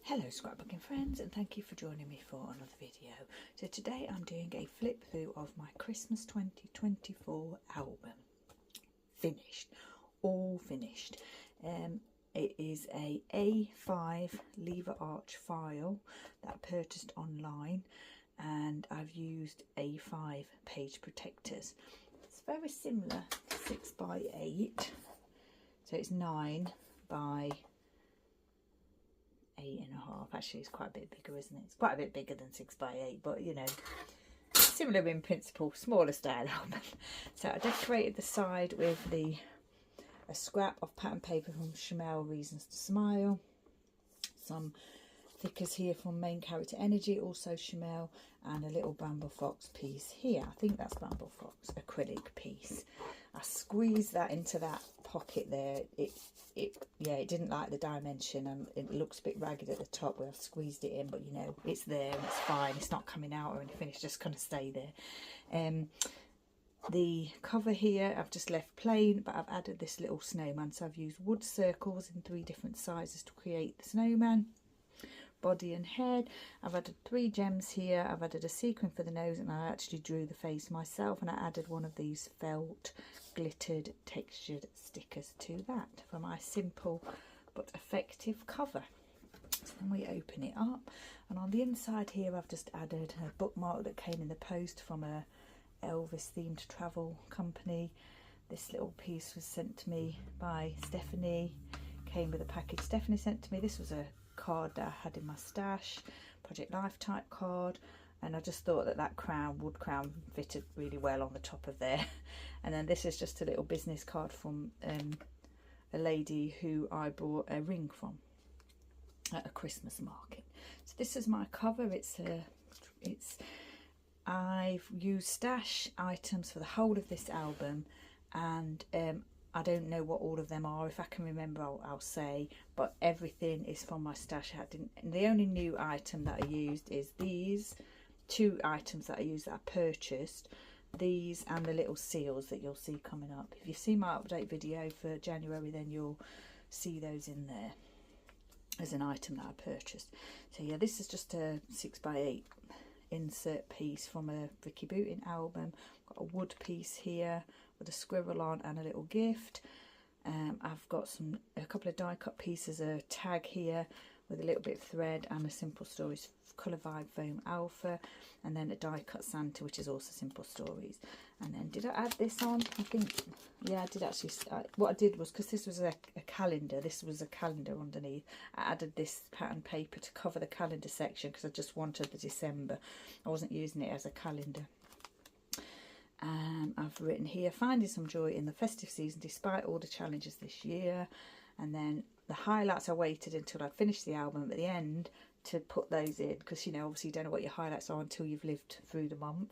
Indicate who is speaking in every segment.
Speaker 1: Hello scrapbooking friends, and thank you for joining me for another video. So today I'm doing a flip through of my Christmas 2024 album. Finished, all finished. It is a A5 lever arch file that I purchased online, and I've used A5 page protectors. It's very similar to 6x8, so it's 9 by 8.5. Actually, it's quite a bit bigger, isn't it? It's quite a bit bigger than 6x8, but you know, similar in principle, smaller style album. So I decorated the side with a scrap of pattern paper from Chanel Reasons to Smile, some thickers here from Main Character Energy, also Chanel, and a little Bramble Fox piece here. I think that's Bramble Fox acrylic piece. I squeezed that into that pocket there. It didn't like the dimension, and it looks a bit ragged at the top where I've squeezed it in, but you know, it's there and it's fine. It's not coming out or anything, it's just going to stay there. The cover here I've just left plain, but I've added this little snowman. So I've used wood circles in 3 different sizes to create the snowman, body and head. I've added 3 gems here. I've added a sequin for the nose, and I actually drew the face myself, and I added one of these felt glittered textured stickers to that for my simple but effective cover. So then we open it up, and on the inside here I've just added a bookmark that came in the post from a Elvis themed travel company. This little piece was sent to me by Stephanie, came with a package Stephanie sent to me. This was a card that I had in my stash, Project Life type card, and I just thought that crown, wood crown, fitted really well on the top of there. And then this is just a little business card from a lady who I bought a ring from at a Christmas market. So this is my cover. I've used stash items for the whole of this album, and I don't know what all of them are. If I can remember, I'll say, but everything is from my stash. The only new item that I used is these 2 items that I used that I purchased, these and the little seals that you'll see coming up. If you see my update video for January, then you'll see those in there as an item that I purchased. So yeah, this is just a 6x8 insert piece from a Ricky Bootin album. Got a wood piece here with a squirrel on and a little gift. I've got a couple of die cut pieces, a tag here with a little bit of thread, and a Simple Stories Colour Vibe Foam Alpha, and then a die cut Santa, which is also Simple Stories. And then did I add this on? I think, yeah, I did actually. What I did was, because this was a calendar, this was a calendar underneath, I added this pattern paper to cover the calendar section because I just wanted the December. I wasn't using it as a calendar. I've written here, finding some joy in the festive season despite all the challenges this year. And then the highlights, I waited until I finished the album at the end to put those in, because you know, obviously you don't know what your highlights are until you've lived through the month.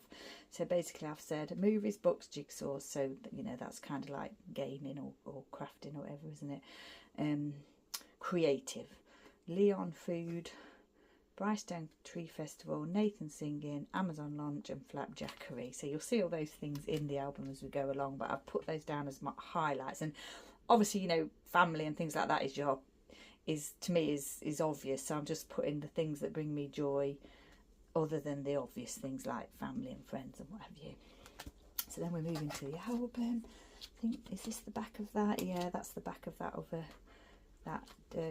Speaker 1: So basically I've said movies, books, jigsaws, so you know, that's kind of like gaming or crafting or whatever, isn't it? Creative, Leon food, Brightstone Tree Festival, Nathan singing, Amazon lunch, and flapjackery. So you'll see all those things in the album as we go along, but I've put those down as my highlights. And obviously, you know, family and things like that is to me obvious. So I'm just putting the things that bring me joy, other than the obvious things like family and friends and what have you. So then we're moving to the album. I think, is this the back of that? Yeah, that's the back of that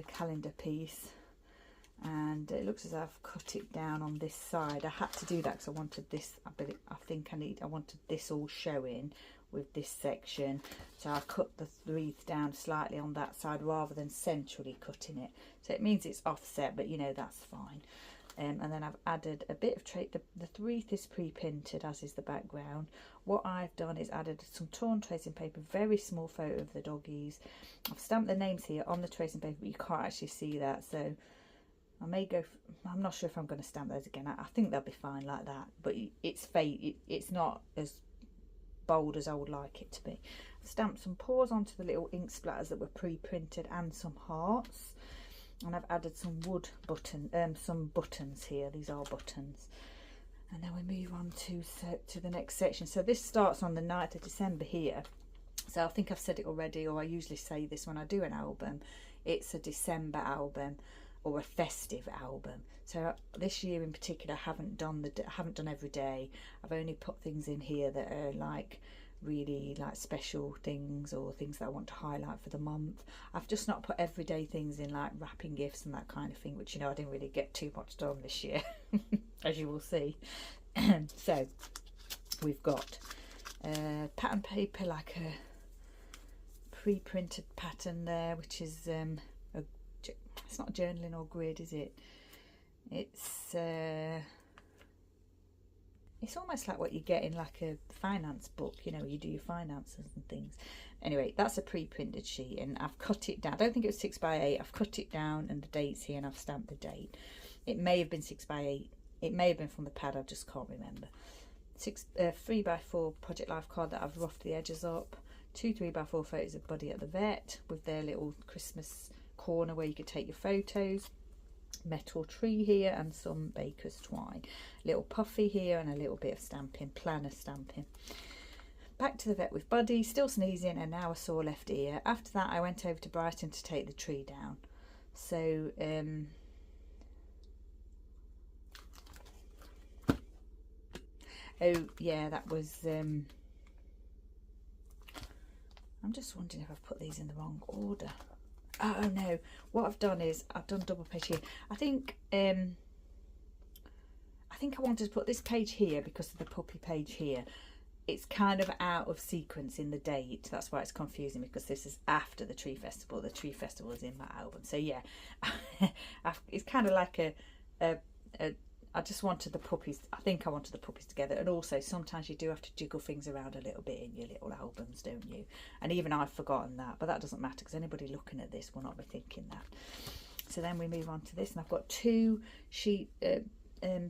Speaker 1: calendar piece. And it looks as though I've cut it down on this side. I had to do that because I wanted this, I wanted this all showing with this section. So I cut the wreath down slightly on that side rather than centrally cutting it. So it means it's offset, but you know, that's fine. And then I've added a bit of the wreath is pre-printed, as is the background. What I've done is added some torn tracing paper, very small photo of the doggies. I've stamped the names here on the tracing paper, but you can't actually see that. So I may go, I'm not sure if I'm going to stamp those again. I think they'll be fine like that, but it's not as bold as I would like it to be. I've stamped some paws onto the little ink splatters that were pre-printed, and some hearts. And I've added some some buttons here. These are buttons. And then we move on to the next section. So this starts on the 9th of December here. So I think I've said it already, or I usually say this when I do an album. It's a December album. or a festive album. So this year in particular, I haven't done every day. I've only put things in here that are like really like special things or things that I want to highlight for the month. I've just not put everyday things in, like wrapping gifts and that kind of thing, which, you know, I didn't really get too much done this year, as you will see. So we've got pattern paper, like a pre-printed pattern there, which is it's not journaling or grid, is it? It's almost like what you get in like a finance book, you know, you do your finances and things. Anyway, that's a pre-printed sheet, and I've cut it down. I don't think it was 6x8. I've cut it down and the date's here, and I've stamped the date. It may have been 6x8. It may have been from the pad, I just can't remember. 3x4 Project Life card that I've roughed the edges up. 2 3x4 photos of Buddy at the vet with their little Christmas corner where you could take your photos. Metal tree here and some baker's twine. Little puffy here and a little bit of stamping, planner stamping. Back to the vet with Buddy, still sneezing, and now a sore left ear. After that, I went over to Brighton to take the tree down. So oh yeah, that was I'm just wondering if I've put these in the wrong order. Oh no, what I've done is I've done double page here. I think I wanted to put this page here because of the puppy page here. It's kind of out of sequence in the date. That's why it's confusing, because this is after the tree festival. The tree festival is in my album. So yeah, it's kind of like I just wanted the puppies. I think I wanted the puppies together, and also sometimes you do have to jiggle things around a little bit in your little albums, don't you? And even I've forgotten that, but that doesn't matter because anybody looking at this will not be thinking that. So then we move on to this, and I've got 2 sheet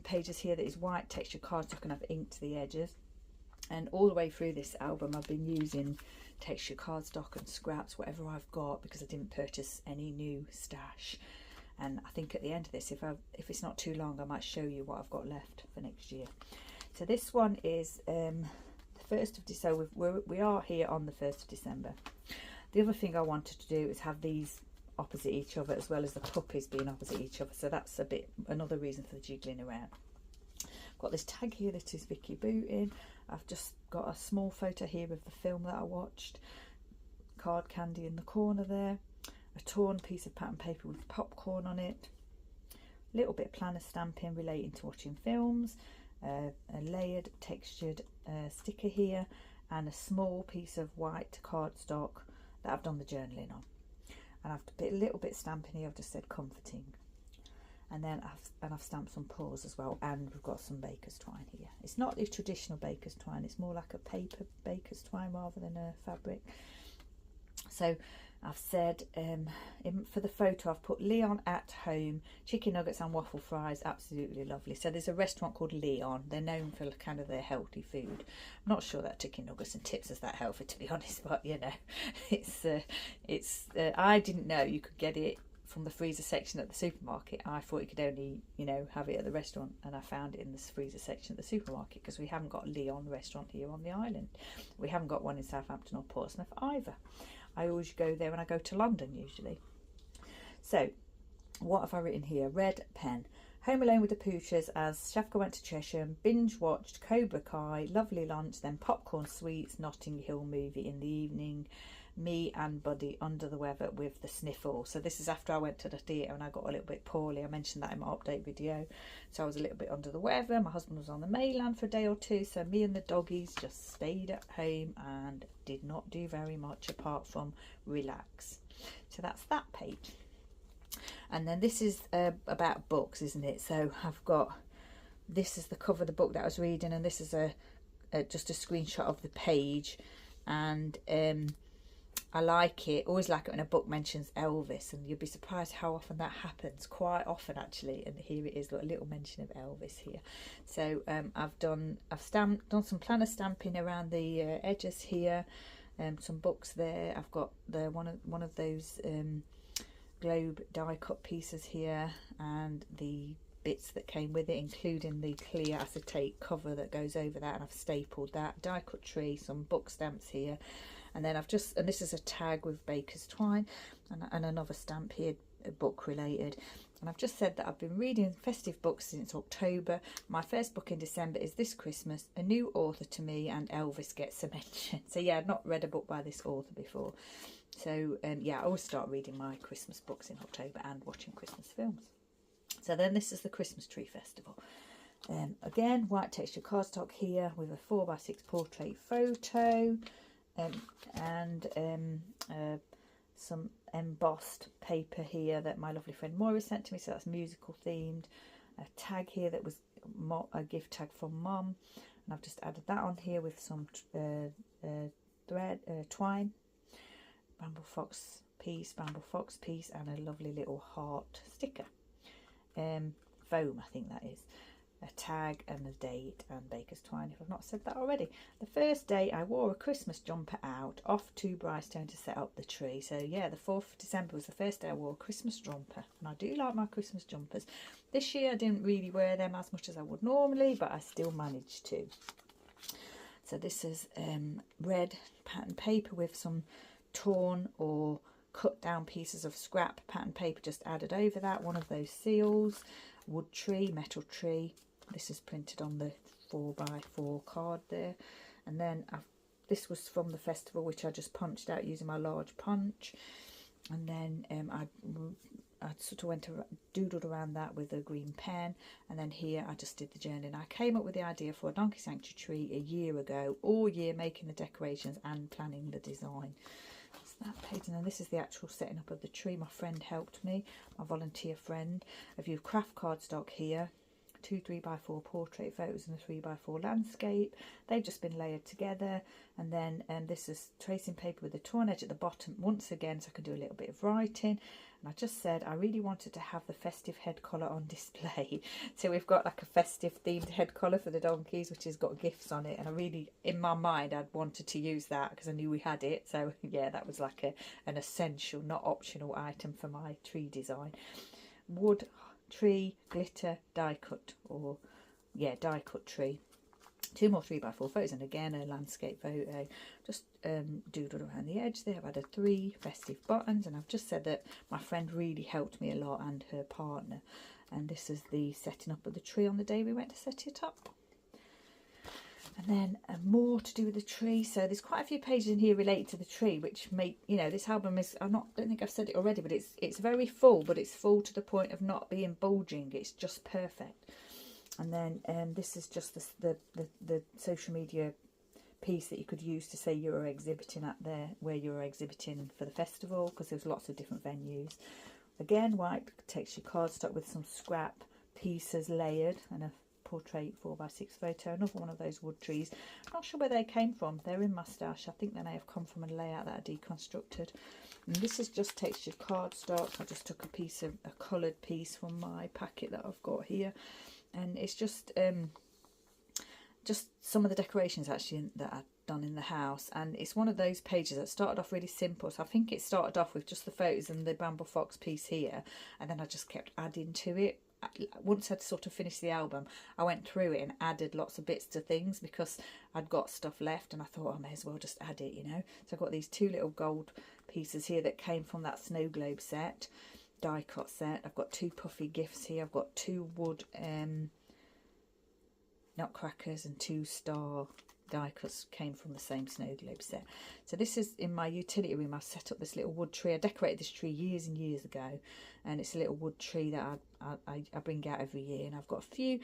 Speaker 1: pages here that is white texture cardstock, and I've inked the edges. And all the way through this album, I've been using texture cardstock and scraps, whatever I've got, because I didn't purchase any new stash. And I think at the end of this, if it's not too long, I might show you what I've got left for next year. So this one is the 1st of December. We are here on the 1st of December. The other thing I wanted to do is have these opposite each other, as well as the puppies being opposite each other. So that's another reason for the jiggling around. I've got this tag here that is Vicky Booting. I've just got a small photo here of the film that I watched. Card candy in the corner there. A torn piece of pattern paper with popcorn on it, a little bit of planner stamping relating to watching films, a layered textured sticker here, and a small piece of white cardstock that I've done the journaling on. And I've put a little bit of stamping here. I've just said comforting, and then I've stamped some paws as well, and we've got some baker's twine here. It's not the traditional baker's twine, it's more like a paper baker's twine rather than a fabric. So I've said for the photo, I've put Leon at home, chicken nuggets and waffle fries, absolutely lovely. So there's a restaurant called Leon. They're known for kind of their healthy food. I'm not sure that chicken nuggets and tips is that healthy, to be honest, but you know, it's I didn't know you could get it from the freezer section at the supermarket. I thought you could only, you know, have it at the restaurant, and I found it in the freezer section at the supermarket, because we haven't got a Leon restaurant here on the island. We haven't got one in Southampton or Portsmouth either. I always go there when I go to London usually. So what have I written here? Red pen. Home Alone with the Poochers as Shafka went to Cheshire, binge watched Cobra Kai, lovely lunch, then popcorn sweets, Notting Hill movie in the evening, me and Buddy under the weather with the sniffle. So this is after I went to the theatre and I got a little bit poorly. I mentioned that in my update video. So I was a little bit under the weather. My husband was on the mainland for a day or two, so me and the doggies just stayed at home and did not do very much apart from relax. So that's that page. And then this is about books, isn't it? So I've got, this is the cover of the book that I was reading, and this is just a screenshot of the page. And I like it, always like it when a book mentions Elvis, and you'll be surprised how often that happens, quite often actually. And here it is, got a little mention of Elvis here. So I've done some planner stamping around the edges here, some books there. I've got the one of those globe die cut pieces here, and the bits that came with it, including the clear acetate cover that goes over that, and I've stapled that. Die cut tree, some book stamps here. And then and this is a tag with baker's twine, and another stamp here, book related. And I've just said that I've been reading festive books since October. My first book in December is This Christmas, a new author to me, and Elvis gets a mention. So yeah, I'd not read a book by this author before. So yeah, I always start reading my Christmas books in October and watching Christmas films. So then this is the Christmas Tree Festival. Again, white texture cardstock here with a 4x6 portrait photo, and some embossed paper here that my lovely friend Moira sent to me, so that's musical themed. A tag here that was a gift tag from Mum, and I've just added that on here with some twine, bramble fox piece, and a lovely little heart sticker, foam I think that is. A tag and a date and baker's twine, if I've not said that already. The first day I wore a Christmas jumper out, off to Brightstone to set up the tree. So yeah, the 4th of December was the first day I wore a Christmas jumper, and I do like my Christmas jumpers. This year I didn't really wear them as much as I would normally, but I still managed to. So this is red pattern paper with some torn or cut down pieces of scrap pattern paper just added over that. One of those seals, wood tree, metal tree. This is printed on the 4x4 card there. And then this was from the festival, which I just punched out using my large punch. And then I sort of doodled around that with a green pen. And then here I just did the journaling. I came up with the idea for a donkey sanctuary a year ago, all year making the decorations and planning the design. That's that page, and then this is the actual setting up of the tree. My friend helped me, my volunteer friend. I've used craft cardstock here, 2 3x4 portrait photos and a 3x4 landscape. They've just been layered together. And then this is tracing paper with a torn edge at the bottom once again, so I can do a little bit of writing. And I just said I really wanted to have the festive head collar on display. So we've got like a festive themed head collar for the donkeys, which has got gifts on it. And I really, in my mind, I'd wanted to use that because I knew we had it. So yeah, that was like an essential, not optional item for my tree design. Wood, tree, glitter, die cut, or yeah, die cut tree. 2 more 3x4 photos, and again a landscape photo. Just doodled around the edge there. I've added 3 festive buttons, and I've just said that my friend really helped me a lot, and her partner. And this is the setting up of the tree on the day we went to set it up. And then more to do with the tree. So there's quite a few pages in here related to the tree, which make, you know, this album is, I don't think I've said it already, but it's very full, but it's full to the point of not being bulging. It's just perfect. And then this is just the social media piece that you could use to say you were exhibiting at there, where you were exhibiting for the festival, because there's lots of different venues. Again, white texture cardstock with some scrap pieces layered, and a portrait 4x6 photo. Another one of those wood trees. I'm not sure where they came from. They're in my stash. I think they may have come from a layout that I deconstructed. And this is just textured cardstock. I just took a coloured piece from my packet that I've got here. And it's just some of the decorations actually that I've done in the house. And it's one of those pages that started off really simple. So I think it started off with just the photos and the bramble fox piece here. And then I just kept adding to it. Once I'd sort of finished the album, I went through it and added lots of bits to things because I'd got stuff left. And I thought, I may as well just add it, you know. So I've got these 2 little gold pieces here that came from that snow globe set. Die cut set. I've got 2 puffy gifts here. I've got 2 wood nutcrackers and 2 star die cuts came from the same snow globe set. So this is in my utility room. I set up this little wood tree. I decorated this tree years and years ago, and it's a little wood tree that I bring out every year. And I've got a few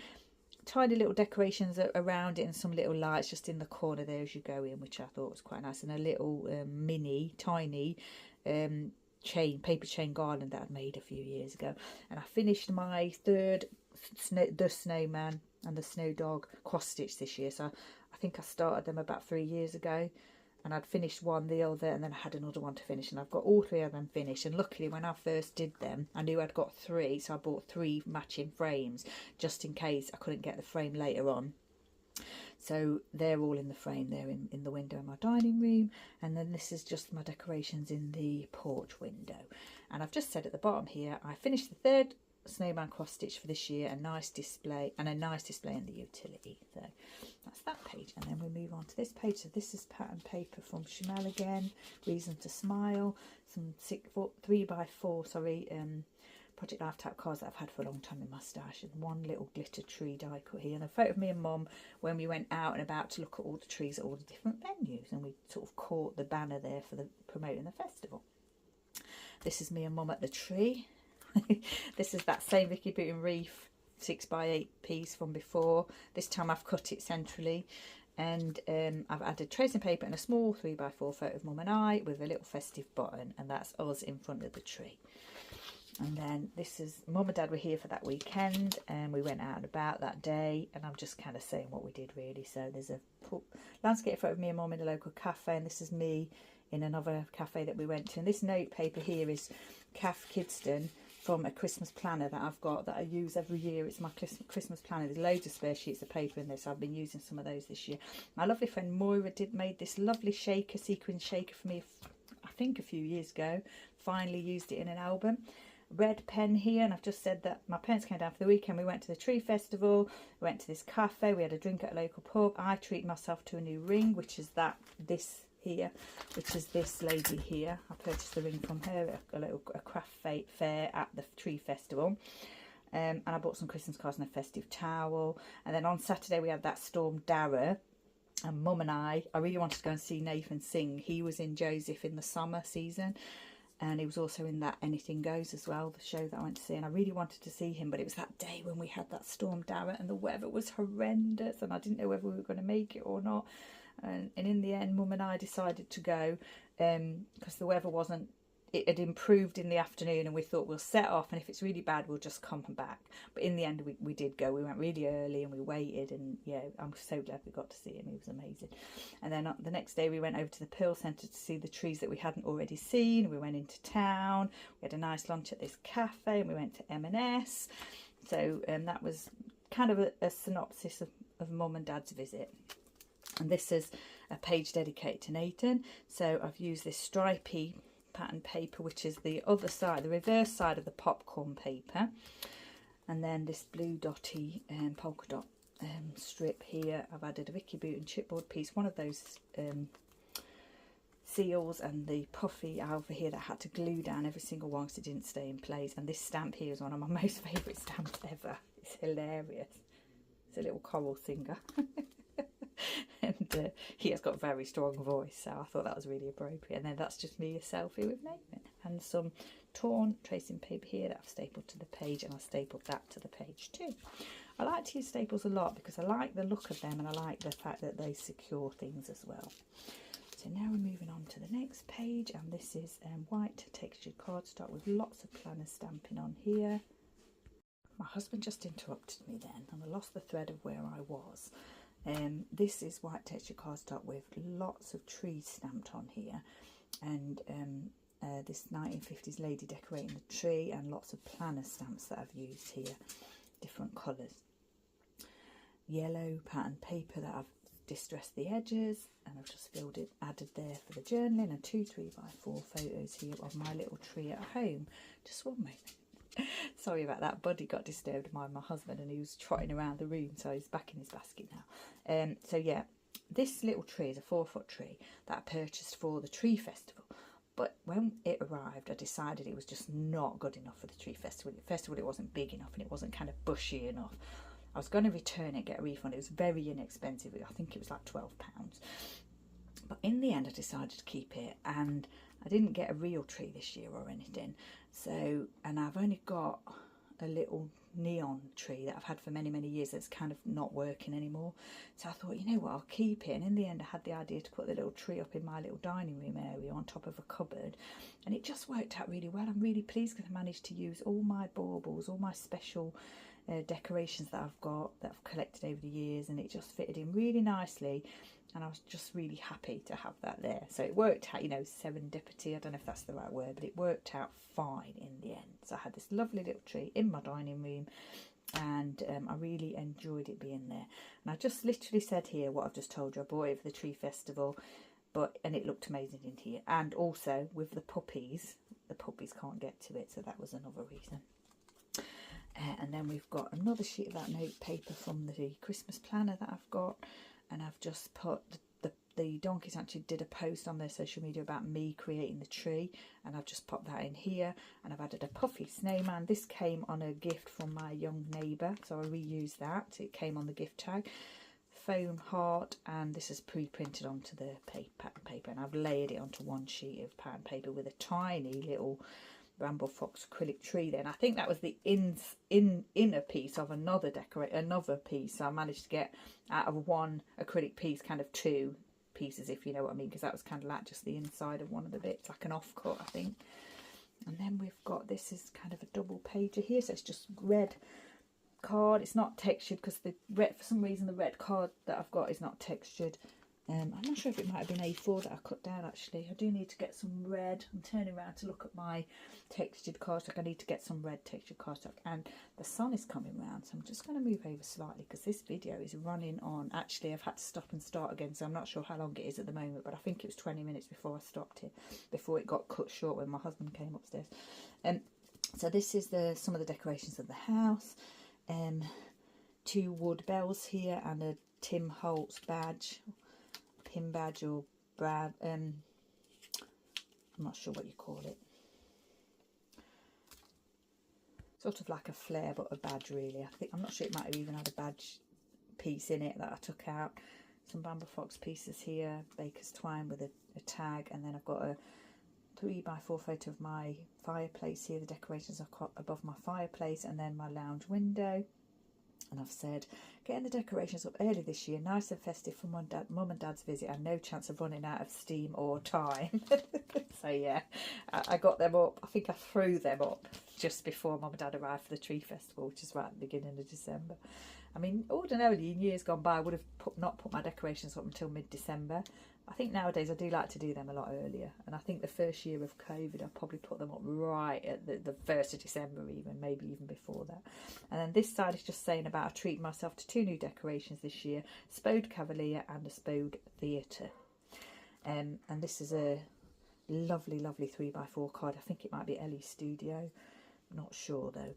Speaker 1: tiny little decorations around it and some little lights just in the corner there as you go in, which I thought was quite nice, and a little tiny paper chain garland that I'd made a few years ago. And I finished my 3rd the snowman and the snow dog cross stitch this year. So I think I started them about 3 years ago, and I'd finished one the other, and then I had another one to finish, and I've got all 3 of them finished. And luckily when I first did them, I knew I'd got 3, so I bought 3 matching frames just in case I couldn't get the frame later on. So they're all in the frame there in the window in my dining room. And then this is just my decorations in the porch window. And I've just said at the bottom here, I finished the 3rd snowman cross stitch for this year, a nice display in the utility. So that's that page, and then we move on to this page. So this is pattern paper from Chanel again, Reason to Smile, some 3x4 Project Life type cards that I've had for a long time in my stash, and one little glitter tree die cut here, and a photo of me and Mum when we went out and about to look at all the trees at all the different venues, and we sort of caught the banner there for the promoting the festival. This is me and Mum at the tree. This is that same Vicky Booten Reef 6x8 piece from before. This time I've cut it centrally, and I've added tracing paper and a small 3x4 photo of Mum and I with a little festive button, and that's us in front of the tree. And then this is Mum and Dad were here for that weekend, and we went out and about that day, and I'm just kind of saying what we did really. So there's a landscape photo of me and Mum in a local cafe, and this is me in another cafe that we went to. And this note paper here is Kath Kidston from a Christmas planner that I've got that I use every year. It's my Christmas planner. There's loads of spare sheets of paper in there, so I've been using some of those this year. My lovely friend Moira made this lovely sequin shaker for me, I think a few years ago. Finally used it in an album. Red pen here, and I've just said that my parents came down for the weekend. We went to the tree festival, we went to this cafe, we had a drink at a local pub. I treated myself to a new ring, which is this here, which is this lady here. I purchased the ring from her at a craft fair at the tree festival, and I bought some Christmas cards and a festive towel. And then on Saturday we had that Storm Dara, and Mum and I really wanted to go and see Nathan sing. He was in Joseph in the summer season, and he was also in that Anything Goes as well, the show that I went to see, and I really wanted to see him, but it was that day when we had that Storm Dara and the weather was horrendous, and I didn't know whether we were going to make it or not. And in the end, Mum and I decided to go because the weather wasn't, it had improved in the afternoon, and we thought we'll set off, and if it's really bad we'll just come back. But in the end we did go. We went really early and we waited, and yeah, I'm so glad we got to see him. He was amazing. And then the next day we went over to the Pearl Centre to see the trees that we hadn't already seen. We went into town, we had a nice lunch at this cafe, and we went to M&S. So that was kind of a synopsis of Mum and Dad's visit. And this is a page dedicated to Nathan. So I've used this stripy pattern paper, which is the other side, the reverse side of the popcorn paper, and then this blue dotty polka dot strip here. I've added a Vicky Booten chipboard piece, one of those seals, and the puffy over here that I had to glue down every single one because it didn't stay in place. And this stamp here is one of my most favourite stamps ever. It's hilarious. It's a little coral singer. And he has got a very strong voice, so I thought that was really appropriate. And then that's just me, a selfie with Nathan, and some torn tracing paper here that I've stapled to the page, and I stapled that to the page too. I like to use staples a lot because I like the look of them, and I like the fact that they secure things as well. So now we're moving on to the next page, and this is white textured cardstock with lots of planner stamping on here. My husband just interrupted me then, and I lost the thread of where I was. This is white texture cardstock with lots of trees stamped on here, and this 1950s lady decorating the tree, and lots of planner stamps that I've used here, different colours. Yellow pattern paper that I've distressed the edges, and I've just filled it, added there for the journaling, and 2 3x4 photos here of my little tree at home. Just one moment. Sorry about that. Buddy got disturbed by my husband, and he was trotting around the room, so he's back in his basket now. So yeah, this little tree is a 4-foot tree that I purchased for the tree festival. But when it arrived, I decided it was just not good enough for the tree festival. The festival, it wasn't big enough, and it wasn't kind of bushy enough. I was going to return it, get a refund. It was very inexpensive. I think it was like £12. But in the end, I decided to keep it, and I didn't get a real tree this year or anything. So, and I've only got a little neon tree that I've had for many, many years that's kind of not working anymore. So I thought, you know what, I'll keep it. And in the end, I had the idea to put the little tree up in my little dining room area on top of a cupboard. And it just worked out really well. I'm really pleased because I managed to use all my baubles, all my special decorations that I've got, that I've collected over the years, and it just fitted in really nicely. And I was just really happy to have that there. So it worked out, you know, serendipity, I don't know if that's the right word, but it worked out fine in the end. So I had this lovely little tree in my dining room, and I really enjoyed it being there. And I just literally said here what I've just told you. I bought it for the tree festival, and it looked amazing in here. And also with the puppies can't get to it, so that was another reason. And then we've got another sheet of that note paper from the Christmas planner that I've got, and I've just put the donkeys actually did a post on their social media about me creating the tree, and I've just popped that in here. And I've added a puffy snowman. This came on a gift from my young neighbour, so I reused that. It came on the gift tag. Foam heart, and this is pre-printed onto the pattern paper, and I've layered it onto one sheet of pattern paper with a tiny little Ramble Fox acrylic tree there. And I think that was the inner piece of another piece. So I managed to get out of one acrylic piece kind of two pieces, if you know what I mean, because that was kind of like just the inside of one of the bits, like an offcut, I think. And then we've got, this is kind of a double pager here, so it's just red card. It's not textured because the red, for some reason the red card that I've got is not textured. I'm not sure if it might have been A4 that I cut down actually. I do need to get some red. I'm turning around to look at my textured cardstock. I need to get some red textured cardstock, and the sun is coming round, so I'm just going to move over slightly because this video is running on. Actually, I've had to stop and start again, so I'm not sure how long it is at the moment, but I think it was 20 minutes before I stopped it, before it got cut short when my husband came upstairs. So this is some of the decorations of the house. 2 wood bells here and a Tim Holtz badge, pin badge, or brad, I'm not sure what you call it, sort of like a flare but a badge really. I'm not sure, it might have even had a badge piece in it that I took out. Some Bamboo Fox pieces here, baker's twine with a tag, and then I've got a 3x4 photo of my fireplace here, the decorations I've got above my fireplace, and then my lounge window. And I've said, getting the decorations up early this year, nice and festive for mum and dad's visit, and no chance of running out of steam or time. So yeah, I got them up. I think I threw them up just before mum and dad arrived for the tree festival, which is right at the beginning of December. I mean, ordinarily in years gone by I would have not put my decorations up until mid-December. I think nowadays I do like to do them a lot earlier, and I think the first year of COVID I probably put them up right at the 1st of December, even maybe even before that. And then this side is just saying about I treated myself to 2 new decorations this year, Spode Cavalier and a Spode Theatre. And this is a lovely 3x4 card. I think it might be Ellie's Studio, not sure though.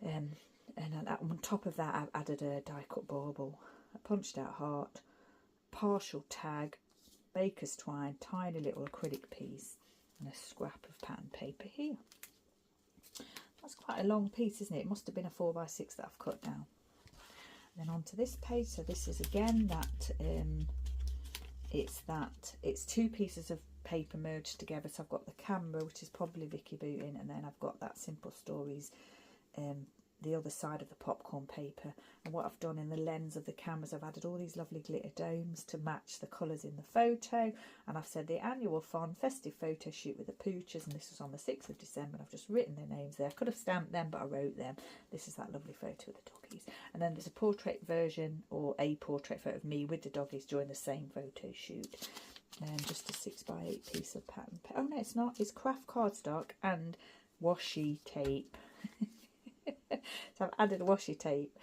Speaker 1: And on top of that I've added a die cut bauble, a punched out heart, partial tag, baker's twine, tiny little acrylic piece, and a scrap of pattern paper here. That's quite a long piece, isn't it? It must have been a 4x6 that I've cut down. And then onto this page. So this is again it's 2 pieces of paper merged together. So I've got the camera, which is probably Vicky Booting, and then I've got that Simple Stories, the other side of the popcorn paper. And what I've done in the lens of the cameras, I've added all these lovely glitter domes to match the colours in the photo. And I've said the annual fun festive photo shoot with the pooches, and this was on the 6th of December. And I've just written their names there. I could have stamped them, but I wrote them. This is that lovely photo of the doggies. And then there's a portrait version, or a portrait photo of me with the doggies during the same photo shoot. And just a 6x8 piece of pattern. Oh no, it's not. It's craft cardstock and washi tape. So I've added washi tape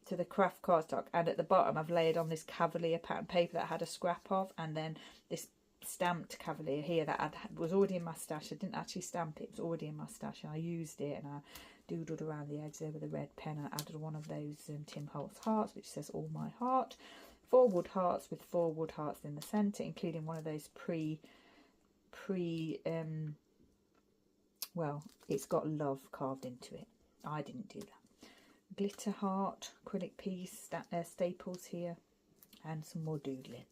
Speaker 1: to the craft cardstock, and at the bottom I've layered on this Cavalier pattern paper that I had a scrap of, and then this stamped Cavalier here that was already in my stash. I didn't actually stamp it, it was already in my stash, and I used it and I doodled around the edge there with a red pen. I added one of those Tim Holtz hearts which says all my heart, 4 wood hearts with 4 wood hearts in the centre, including one of those well, it's got love carved into it. I didn't do that. Glitter heart, acrylic piece, staples here, and some more doodling.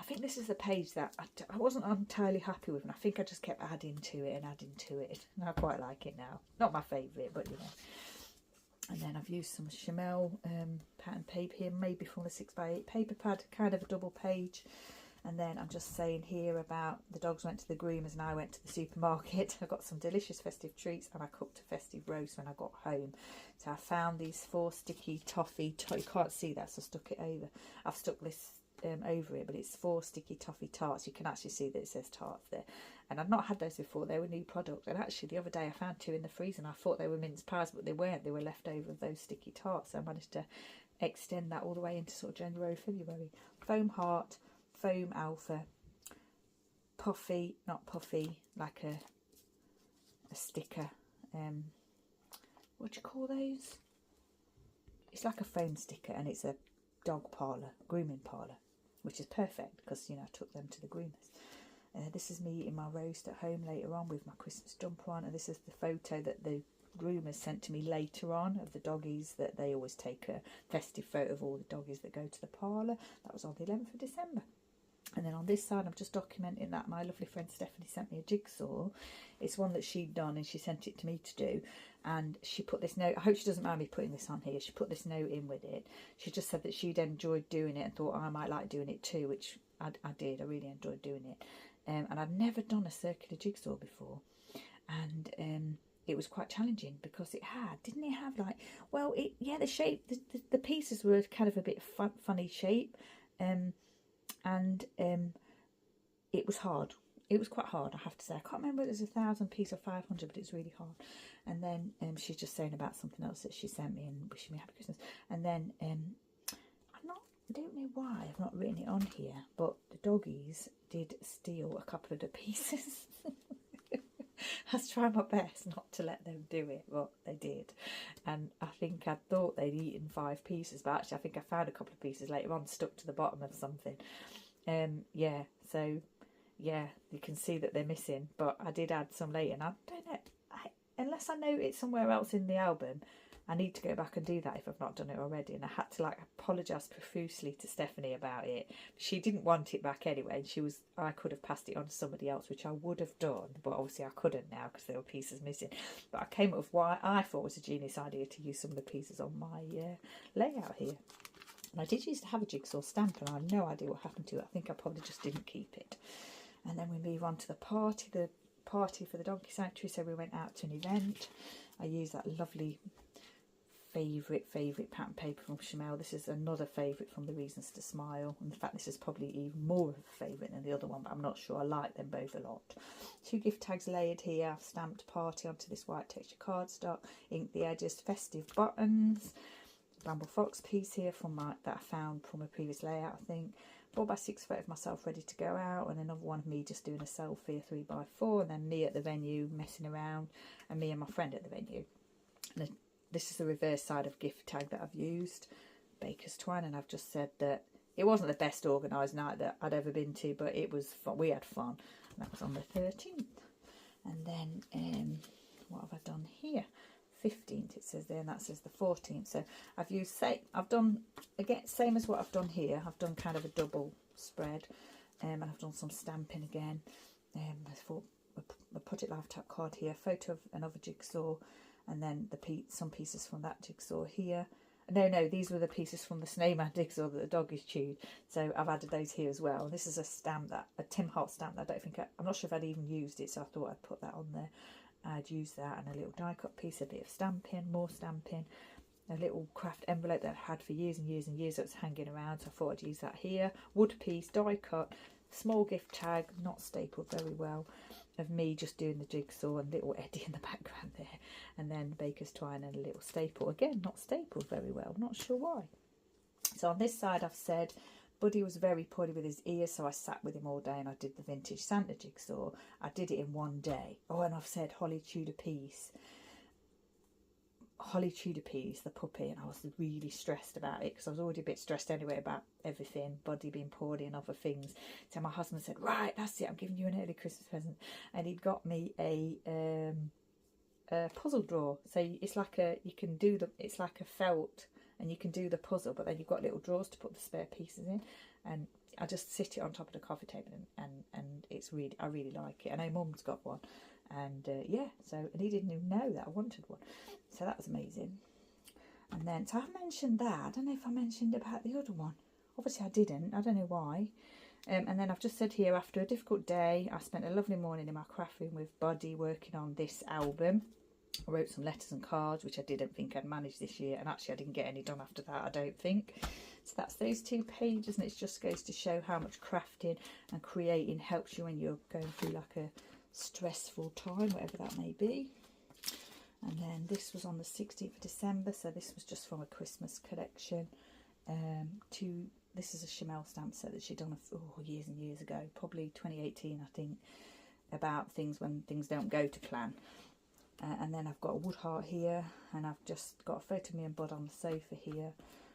Speaker 1: I think this is the page that I wasn't entirely happy with, and I think I just kept adding to it, and I quite like it now. Not my favourite, but you know. And then I've used some Chamel pattern paper here, maybe from a 6x8 paper pad, kind of a double page. And then I'm just saying here about the dogs went to the groomers and I went to the supermarket. I got some delicious festive treats, and I cooked a festive roast when I got home. So I found these 4 sticky toffee, you can't see that, so I stuck it over. I've stuck this over it, but it's 4 sticky toffee tarts. You can actually see that it says tarts there. And I've not had those before. They were new product. And actually the other day I found 2 in the freezer, and I thought they were mince pies, but they weren't. They were left over of those sticky tarts. So I managed to extend that all the way into sort of January, February. Foam heart, foam alpha, puffy, not puffy, like a sticker, what do you call those? It's like a foam sticker, and it's a dog parlour, grooming parlour, which is perfect because, you know, I took them to the groomers. This is me eating my roast at home later on with my Christmas jumper on, and this is the photo that the groomers sent to me later on of the doggies, that they always take a festive photo of all the doggies that go to the parlour. That was on the 11th of December. And then on this side, I'm just documenting that my lovely friend Stephanie sent me a jigsaw. It's one that she'd done and she sent it to me to do. And she put this note, I hope she doesn't mind me putting this on here, she put this note in with it. She just said that she'd enjoyed doing it and thought I might like doing it too, which I did. I really enjoyed doing it. And I'd never done a circular jigsaw before. And it was quite challenging because it had, didn't it have like, well, the shape, the pieces were kind of a bit funny shape. It was hard. It was quite hard, I have to say. I can't remember if it was 1,000 piece or 500, but it's really hard. And then she's just saying about something else that she sent me and wishing me happy Christmas. And then I don't know why I've not written it on here, but the doggies did steal a couple of the pieces. I was trying my best not to let them do it, but they did. And I think I thought they'd eaten 5 pieces, but actually I think I found a couple of pieces later on stuck to the bottom of something. Yeah, so yeah, you can see that they're missing, but I did add some later, and I don't know, unless I know it's somewhere else in the album, I need to go back and do that if I've not done it already. And I had to like apologise profusely to Stephanie about it. She didn't want it back anyway, and I could have passed it on to somebody else, which I would have done, but obviously I couldn't now because there were pieces missing. But I came up with why I thought was a genius idea to use some of the pieces on my layout here. And I did used to have a jigsaw stamp, and I have no idea what happened to it. I think I probably just didn't keep it. And then we move on to the party for the donkey sanctuary. So we went out to an event. I used that lovely favourite pattern paper from Chanel. This is another favourite from The Reasons to Smile. In fact, this is probably even more of a favourite than the other one, but I'm not sure. I like them both a lot. 2 gift tags layered here. I've stamped party onto this white texture cardstock, inked the edges, festive buttons, Bramble Fox piece here that I found from a previous layout, I think. 4x6 photo of myself ready to go out, and another one of me just doing a selfie, a 3x4, and then me at the venue messing around, and me and my friend at the venue. And this is the reverse side of gift tag that I've used, Baker's Twine, and I've just said that it wasn't the best organised night that I'd ever been to, but it was fun. We had fun, and that was on the 13th. And then what have I done here? 15th it says there, and that says the 14th. So I've done again same as what I've done here. I've done kind of a double spread, and I've done some stamping again. I thought a Project Life tap card here, photo of another jigsaw, and then some pieces from that jigsaw here. No, these were the pieces from the snowman jigsaw that the dog is chewed. So I've added those here as well. This is a Tim Hart stamp that I'm not sure if I'd even used it, so I thought I'd put that on there. I'd use that, and a little die cut piece, a bit of stamping, more stamping, a little craft envelope that I had for years and years and years that was hanging around, so I thought I'd use that here. Wood piece, die cut, small gift tag, not stapled very well, of me just doing the jigsaw and little Eddie in the background there, and then Baker's Twine and a little staple, again not stapled very well, not sure why. So on this side I've said Buddy was very poorly with his ears, so I sat with him all day and I did the vintage Santa jigsaw. I did it in one day. Oh, and I've said Holly chewed a piece, the puppy, and I was really stressed about it because I was already a bit stressed anyway about everything, Buddy being poorly and other things. So my husband said, right, that's it, I'm giving you an early Christmas present, and he'd got me a puzzle drawer. So it's like it's like a felt, and you can do the puzzle, but then you've got little drawers to put the spare pieces in, and I just sit it on top of the coffee table, and I really like it. I know Mum's got one, and yeah, and he didn't even know that I wanted one, so that was amazing. And then, so I've mentioned that. I don't know if I mentioned about the other one. Obviously I didn't, I don't know why. And then I've just said here, after a difficult day, I spent a lovely morning in my craft room with Buddy working on this album. I wrote some letters and cards, which I didn't think I'd manage this year, and actually I didn't get any done after that, I don't think. So that's those 2 pages, and it just goes to show how much crafting and creating helps you when you're going through like a stressful time, whatever that may be. And then this was on the 16th of December, so this was just from a Christmas collection. This is a Chanel stamp set that she'd done years and years ago, probably 2018 I think, about things when things don't go to plan. And then I've got a wood heart here, and I've just got a photo of me and Bud on the sofa here.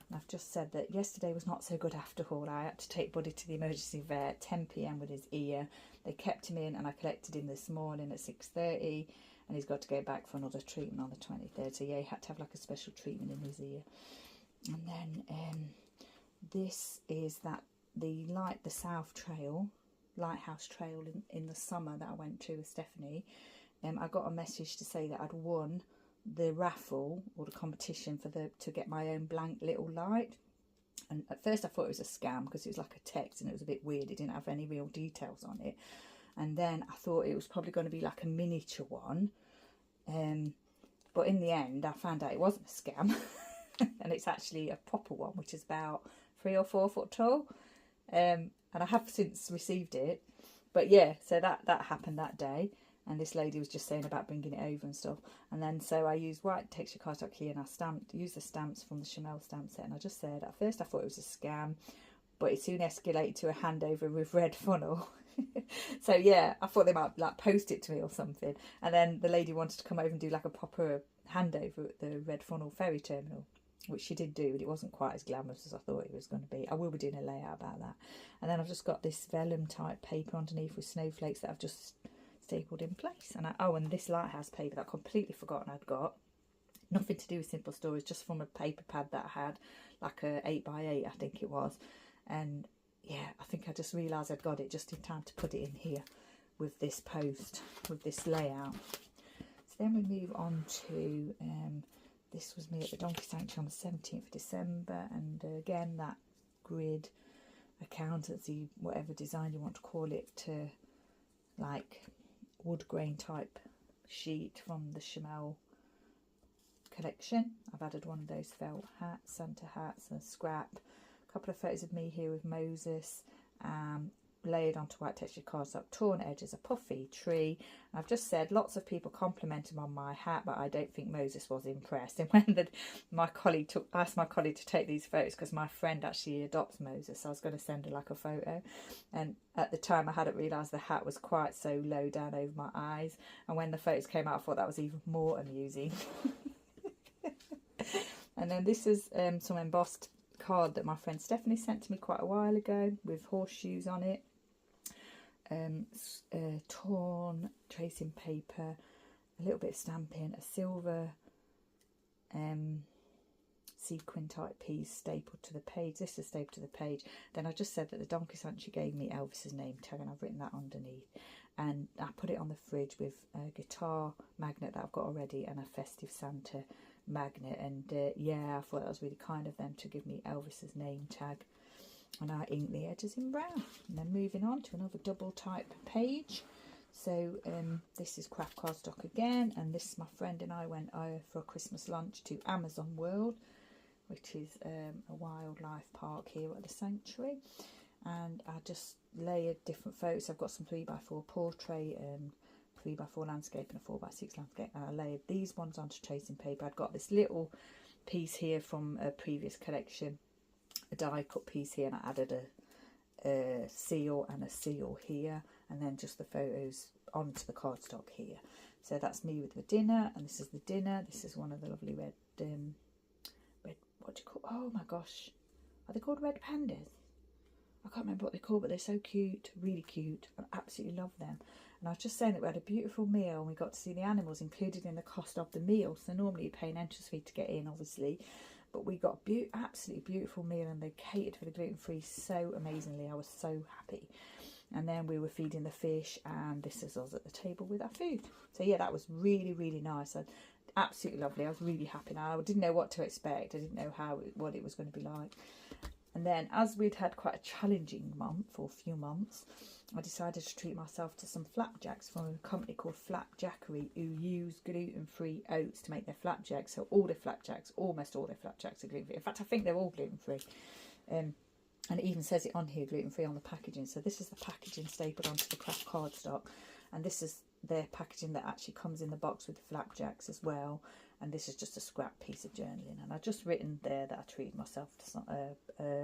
Speaker 1: And I've just said that yesterday was not so good after all. I had to take Buddy to the emergency vet at 10 p.m. with his ear. They kept him in, and I collected him this morning at 6:30, and he's got to go back for another treatment on the 23rd. So yeah, he had to have like a special treatment in his ear. And then this is the South Trail, Lighthouse Trail in the summer that I went to with Stephanie. I got a message to say that I'd won the raffle or the competition to get my own blank little light. And at first I thought it was a scam because it was like a text and it was a bit weird. It didn't have any real details on it. And then I thought it was probably going to be like a miniature one. But in the end I found out it wasn't a scam. And it's actually a proper one, which is about 3 or 4 foot tall. And I have since received it. But yeah, so that happened that day. And this lady was just saying about bringing it over and stuff. And then so I used white texture cardstock here, and I used the stamps from the Chanel stamp set. And I just said, at first I thought it was a scam, but it soon escalated to a handover with red funnel. So yeah, I thought they might like post it to me or something. And then the lady wanted to come over and do like a proper handover at the red funnel ferry terminal, which she did do, but it wasn't quite as glamorous as I thought it was going to be. I will be doing a layout about that. And then I've just got this vellum type paper underneath with snowflakes that I've just stapled in place. And and this lighthouse paper that I'd completely forgotten I'd got. Nothing to do with Simple Stories, just from a paper pad that I had, like a 8x8 I think it was. And yeah, I think I just realised I'd got it just in time to put it in here with this post, with this layout. So then we move on to this was me at the Donkey Sanctuary on the 17th of December, and again that grid, accountancy, whatever design you want to call it, to like wood grain type sheet from the Chanel collection. I've added one of those felt hats, Santa hats, and a scrap. A couple of photos of me here with Moses, layered onto white texture cardstock, torn edges, a puffy tree. I've just said lots of people complimented on my hat, but I don't think Moses was impressed. And when my colleague asked my colleague to take these photos, because my friend actually adopts Moses, so I was going to send her like a photo. And at the time I hadn't realised the hat was quite so low down over my eyes. And when the photos came out, I thought that was even more amusing. And then this is some embossed card that my friend Stephanie sent to me quite a while ago with horseshoes on it. Torn tracing paper, a little bit of stamping, a silver sequin type piece stapled to the page. This is stapled to the page. Then I just said that the Donkey Sanctuary gave me Elvis's name tag, and I've written that underneath. And I put it on the fridge with a guitar magnet that I've got already and a festive Santa magnet. And yeah, I thought that was really kind of them to give me Elvis's name tag. And I ink the edges in brown. And then moving on to another double type page. So this is craft cardstock again, and this is my friend and I went for a Christmas lunch to Amazon World, which is a wildlife park here at the sanctuary. And I just layered different photos. I've got some 3x4 portrait, 3x4 landscape and a 4x6 landscape, and I layered these ones onto tracing paper. I'd got this little piece here from a previous collection, a die cut piece here, and I added a seal and a seal here, and then just the photos onto the cardstock here. So that's me with the dinner, and this is the dinner. This is one of the lovely red what do you call, oh my gosh, are they called red pandas? I can't remember what they're called, but they're so cute, really cute. I absolutely love them. And I was just saying that we had a beautiful meal, and we got to see the animals included in the cost of the meal. So normally you pay an entrance fee to get in, obviously, but we got absolutely beautiful meal, and they catered for the gluten-free so amazingly. I was so happy. And then we were feeding the fish, and this is us at the table with our food. So yeah, that was really, really nice. Absolutely lovely. I was really happy. Now I didn't know what to expect. I didn't know what it was going to be like. And then, as we'd had quite a challenging month or a few months, I decided to treat myself to some flapjacks from a company called Flapjackery, who use gluten-free oats to make their flapjacks. So all their flapjacks, almost all their flapjacks, are gluten-free. In fact, I think they're all gluten-free. And it even says it on here, gluten-free, on the packaging. So this is the packaging stapled onto the craft cardstock, and this is their packaging that actually comes in the box with the flapjacks as well. And this is just a scrap piece of journaling, and I've just written there that I treated myself to some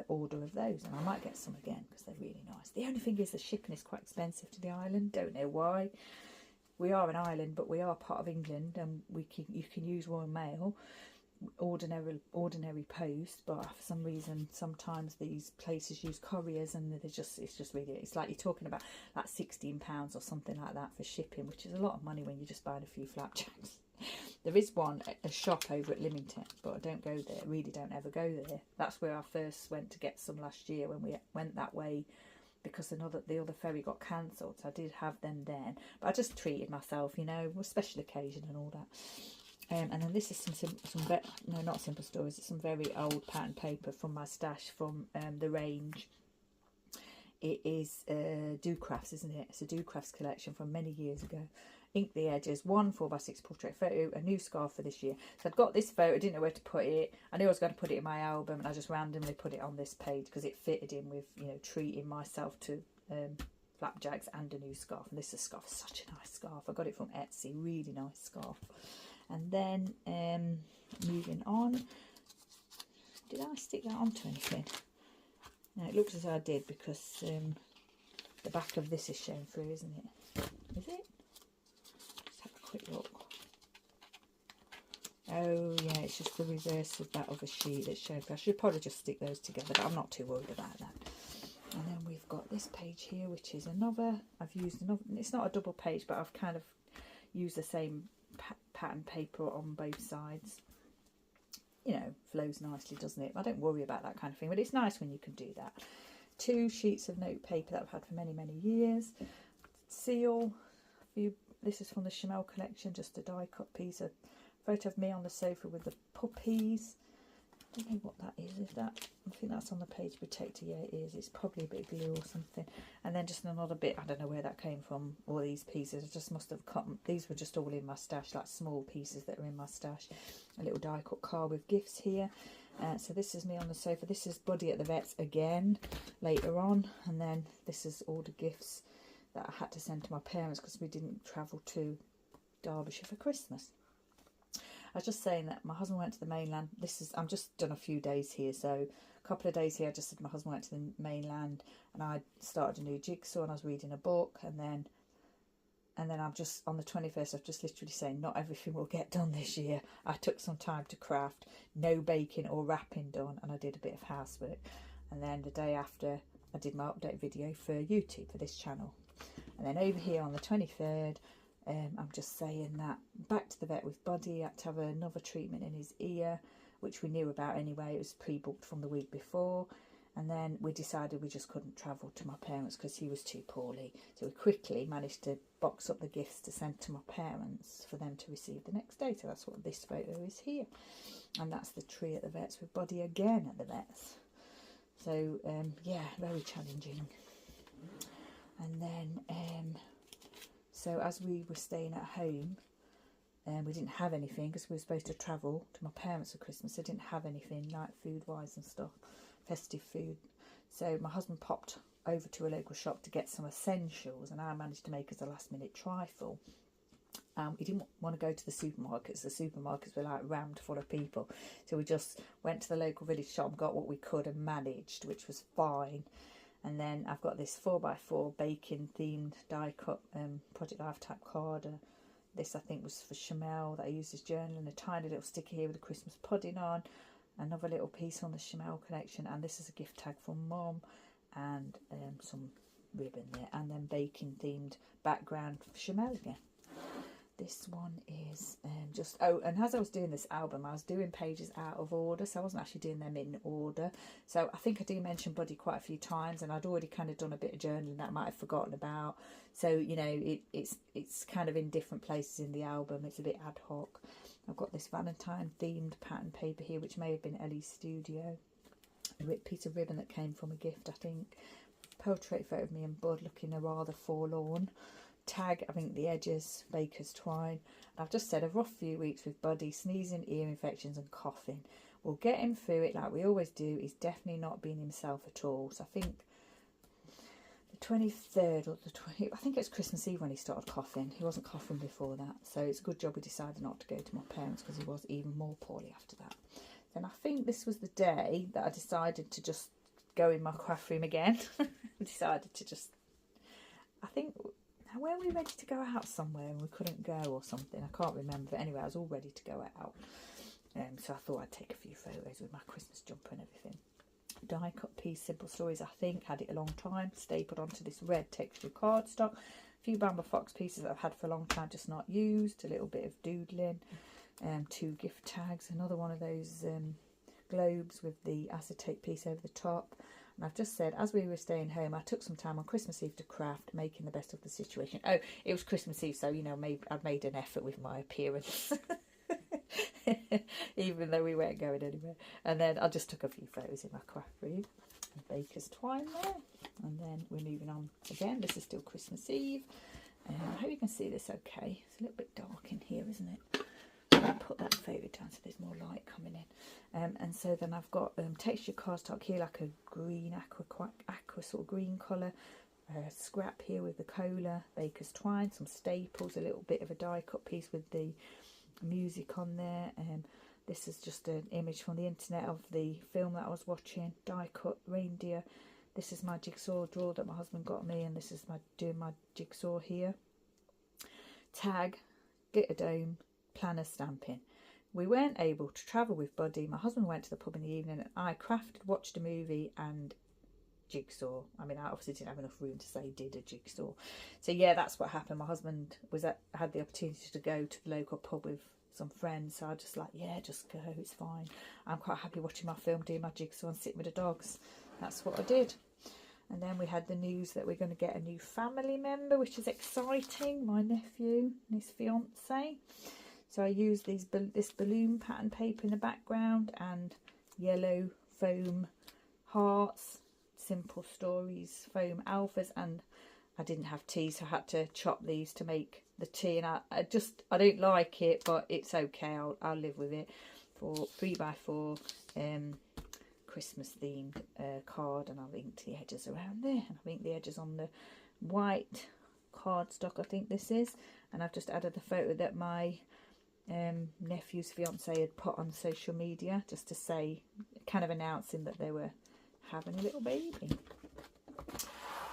Speaker 1: order of those, and I might get some again because they're really nice. The only thing is the shipping is quite expensive to the island. Don't know why. we are an island, but we are part of England, and you can use Royal Mail, ordinary post, but for some reason sometimes these places use couriers, and it's just really, it's like you're talking about like £16 or something like that for shipping, which is a lot of money when you're just buying a few flapjacks. There is a shop over at Lymington, but I don't go there, really don't ever go there. That's where I first went to get some last year when we went that way, because the other ferry got cancelled, so I did have them then, but I just treated myself, you know, a special occasion and all that. And then this is no, not Simple Stories, it's some very old pattern paper from my stash from the range. It is Do Crafts, isn't it? It's a Do Crafts collection from many years ago. Ink the edges, 1 4x6 portrait photo, a new scarf for this year. So I'd got this photo, I didn't know where to put it. I knew I was going to put it in my album, and I just randomly put it on this page because it fitted in with, you know, treating myself to flapjacks and a new scarf. And this is a scarf, such a nice scarf. I got it from Etsy, really nice scarf. And then moving on, did I stick that onto anything? No, it looks as though I did, because the back of this is shown through, isn't it? Is it? Let's have a quick look. Oh yeah, it's just the reverse of that other sheet that's shown through. I should probably just stick those together, but I'm not too worried about that. And then we've got this page here, which is another, I've used another, it's not a double page, but I've kind of used the same pattern paper on both sides. You know, flows nicely, doesn't it? I don't worry about that kind of thing, but it's nice when you can do that. 2 sheets of note paper that I've had for many years. Seal. This is from the Chamel collection, just a die cut piece. A photo of me on the sofa with the puppies. I don't know what that is. I think that's on the page protector. Yeah, it is. It's probably a bit of glue or something. And then just another bit. I don't know where that came from. All these pieces, I just must have cut. These were just all in my stash, like small pieces that are in my stash. A little die cut card with gifts here. So this is me on the sofa. This is Buddy at the vet's again later on. And then this is all the gifts that I had to send to my parents because we didn't travel to Derbyshire for Christmas. I was just saying that my husband went to the mainland. I'm just done a few days here, so a couple of days here I just said my husband went to the mainland, and I started a new jigsaw, and I was reading a book, and then I'm just on the 21st, I've just literally saying not everything will get done this year. I took some time to craft, no baking or wrapping done, and I did a bit of housework. And then the day after, I did my update video for YouTube, for this channel. And then over here on the 23rd, I'm just saying that back to the vet with Buddy. Had to have another treatment in his ear, which we knew about anyway. It was pre-booked from the week before. And then we decided we just couldn't travel to my parents because he was too poorly. So we quickly managed to box up the gifts to send to my parents for them to receive the next day. So that's what this photo is here. And that's the tree at the vet's with Buddy again at the vet's. So, yeah, very challenging. And then... So as we were staying at home, we didn't have anything because we were supposed to travel to my parents for Christmas. I didn't have anything like food-wise and stuff, festive food. So my husband popped over to a local shop to get some essentials, and I managed to make us a last-minute trifle. We didn't want to go to the supermarkets. The supermarkets were like rammed full of people. So we just went to the local village shop, got what we could and managed, which was fine. And then I've got this 4x4 baking themed die cut Project Life type card. This I think was for Chamel that I used as journal, and a tiny little sticker here with a Christmas pudding on. Another little piece on the Chamel collection, and this is a gift tag from Mum, and some ribbon there, and then baking themed background for Chamel again. This one is and as I was doing this album, I was doing pages out of order, so I wasn't actually doing them in order. So I think I do mention Buddy quite a few times, and I'd already kind of done a bit of journaling that I might have forgotten about. So, you know, it's kind of in different places in the album. It's a bit ad hoc. I've got this Valentine themed pattern paper here, which may have been Ellie's studio. A piece of ribbon that came from a gift, I think. Portrait photo of me and Bud looking a rather forlorn. Tag, I think the edges, baker's twine. And I've just said a rough few weeks with Buddy, sneezing, ear infections and coughing. We'll get him through it like we always do. He's definitely not been himself at all. So I think the 23rd or the 20th, I think it was Christmas Eve when he started coughing. He wasn't coughing before that. So it's a good job we decided not to go to my parents because he was even more poorly after that. Then I think this was the day that I decided to just go in my craft room again. I decided to just, I think Now, were we ready to go out somewhere and we couldn't go or something? I can't remember. But anyway, I was all ready to go out. So I thought I'd take a few photos with my Christmas jumper and everything. Die cut piece, Simple Stories, I think. Had it a long time. Stapled onto this red texture cardstock. A few Bramble Fox pieces that I've had for a long time, just not used. A little bit of doodling. 2 gift tags. Another one of those globes with the acetate piece over the top. And I've just said, as we were staying home, I took some time on Christmas Eve to craft, making the best of the situation. Oh, it was Christmas Eve, so, you know, I'd made an effort with my appearance. Even though we weren't going anywhere. And then I just took a few photos in my craft room. And baker's twine there. And then we're moving on again. This is still Christmas Eve. I hope you can see this okay. It's a little bit dark in here, isn't it? I'll put that photo down so there's more light coming in. And so then I've got texture cardstock here, like a green, aqua sort of green colour. Scrap here with the cola, baker's twine, some staples, a little bit of a die cut piece with the music on there. This is just an image from the internet of the film that I was watching, die cut reindeer. This is my jigsaw drawer that my husband got me, and this is doing my jigsaw here. Tag, glitter dome, planner stamping. We weren't able to travel with Buddy. My husband went to the pub in the evening and I crafted, watched a movie and jigsaw. I mean, I obviously didn't have enough room to say did a jigsaw. So yeah, that's what happened. My husband had the opportunity to go to the local pub with some friends, so I just like, yeah, just go, it's fine. I'm quite happy watching my film, doing my jigsaw and sitting with the dogs. That's what I did. And then we had the news that we're going to get a new family member, which is exciting. My nephew and his fiance. So I used this balloon pattern paper in the background and yellow foam hearts, Simple Stories foam alphas, and I didn't have tea, so I had to chop these to make the tea. And I don't like it, but it's okay. I'll live with it. For 3x4 Christmas themed card, and I've inked the edges around there, and I've inked the edges on the white cardstock, I think this is, and I've just added the photo that my nephew's fiance had put on social media, just to say, kind of announcing that they were having a little baby.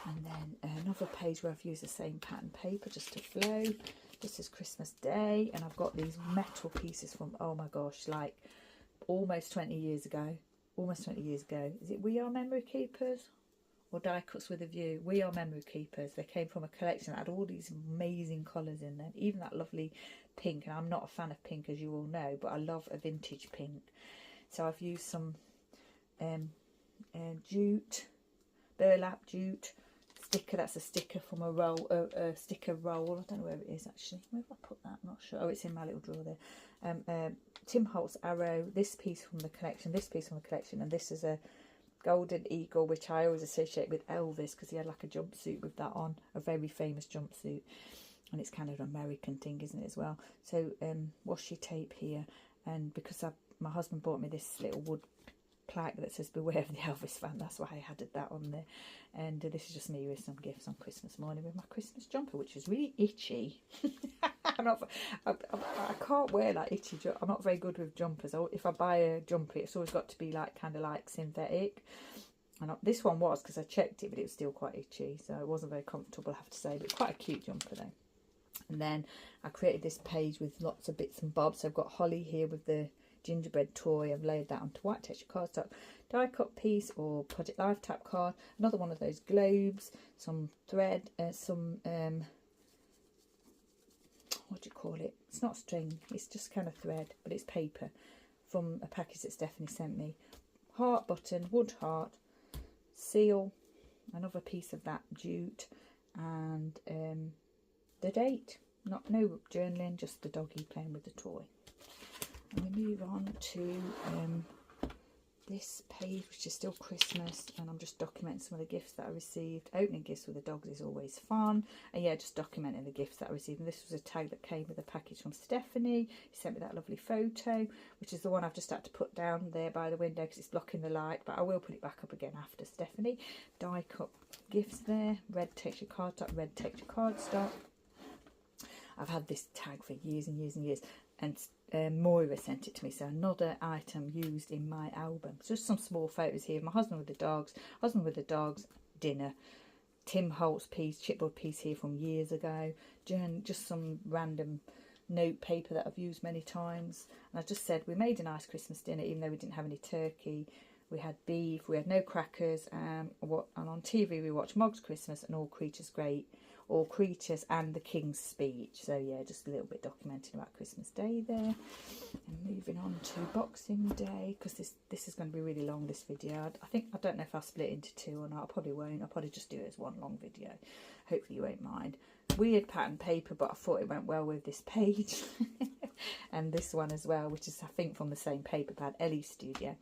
Speaker 1: And then another page where I've used the same pattern paper just to flow. This is Christmas Day, and I've got these metal pieces from, oh my gosh, like almost 20 years ago. Is it We Are Memory Keepers or Die Cuts with a View? We Are Memory Keepers. They came from a collection that had all these amazing colours in them, even that lovely pink. And I'm not a fan of pink, as you all know, but I love a vintage pink. So I've used some jute, burlap jute sticker. That's a sticker from a sticker roll. I don't know where it is actually. Where have I put that? I'm not sure. Oh, it's in my little drawer there. Tim Holtz arrow, this piece from the collection, this piece from the collection, and this is a golden eagle, which I always associate with Elvis because he had like a jumpsuit with that on, a very famous jumpsuit, and it's kind of an American thing, isn't it, as well? So washi tape here, and because my husband bought me this little wood plaque that says beware of the Elvis fan, that's why I added that on there. And this is just me with some gifts on Christmas morning with my Christmas jumper, which is really itchy. I can't wear that itchy jumper. I'm not very good with jumpers. If I buy a jumper, it's always got to be like kind of like synthetic. And this one was, because I checked it, but it was still quite itchy, so it wasn't very comfortable, I have to say. But quite a cute jumper though. And then I created this page with lots of bits and bobs. So I've got Holly here with the gingerbread toy. I've laid that onto white texture cardstock, die cut piece or Project Life tap card, another one of those globes, some thread, what do you call it? It's not string, it's just kind of thread, but it's paper from a package that Stephanie sent me. Heart button, wood heart, seal, another piece of that jute, and the date. No journaling, just the doggy playing with the toy. And we move on to this page, which is still Christmas, and I'm just documenting some of the gifts that I received. Opening gifts with the dogs is always fun, and yeah, just documenting the gifts that I received. And this was a tag that came with a package from Stephanie. She sent me that lovely photo, which is the one I've just had to put down there by the window because it's blocking the light, but I will put it back up again after Stephanie. Die cut gifts there, red texture cardstock, red texture cardstock. I've had this tag for years and years and years, and Moira sent it to me, so another item used in my album. Just some small photos here of my husband with the dogs, dinner, Tim Holt's piece, chipboard piece here from years ago. Just some random note paper that I've used many times. And I just said we made a nice Christmas dinner, even though we didn't have any turkey. We had beef, we had no crackers, and on TV we watched Mog's Christmas and All Creatures Great, All Creatures and the King's Speech. So yeah, just a little bit documenting about Christmas Day there. And moving on to Boxing Day, because this is going to be really long, this video. I don't know if I'll split into two or not. I probably won't. I'll probably just do it as one long video. Hopefully you won't mind. Weird pattern paper, but I thought it went well with this page. And this one as well, which is I think from the same paper pad, Ellie Studio.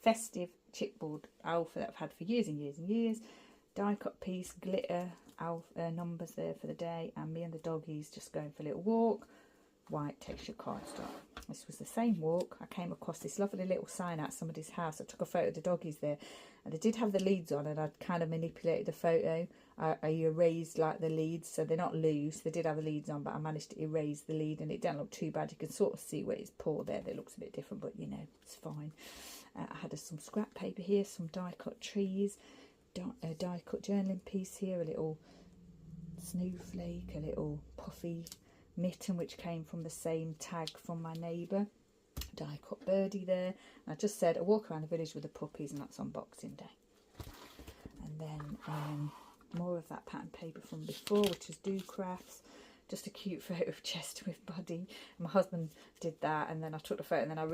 Speaker 1: Festive chipboard alpha that I've had for years and years and years. Die cut piece, glitter alpha numbers there for the day, and me and the doggies just going for a little walk. White texture cardstock. This was the same walk. I came across this lovely little sign out somebody's house. I took a photo of the doggies there, and they did have the leads on, and I'd kind of manipulated the photo. I erased like the leads, so they're not loose. They did have the leads on, but I managed to erase the lead, and it didn't look too bad. You can sort of see where it's poured there. That looks a bit different, but you know, it's fine. I had some scrap paper here, some die cut trees, die cut journaling piece here, a little snowflake, a little puffy mitten which came from the same tag from my neighbour, die cut birdie there. And I just said a walk around the village with the puppies, and that's on Boxing Day. And then more of that pattern paper from before, which is Do Crafts. Just a cute photo of Chester with Buddy. My husband did that, and then I took the photo, and then I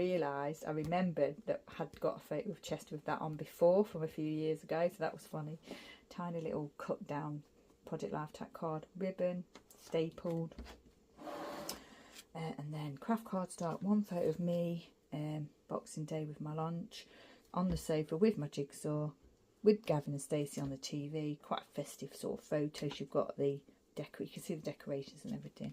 Speaker 1: remembered that I had got a photo of Chester with that on before from a few years ago, so that was funny. Tiny little cut down Project Life tack card, ribbon, stapled. And then craft cardstock, one photo of me, Boxing Day with my lunch, on the sofa with my jigsaw, with Gavin and Stacey on the TV. Quite a festive sort of photos. You've got the you can see the decorations and everything.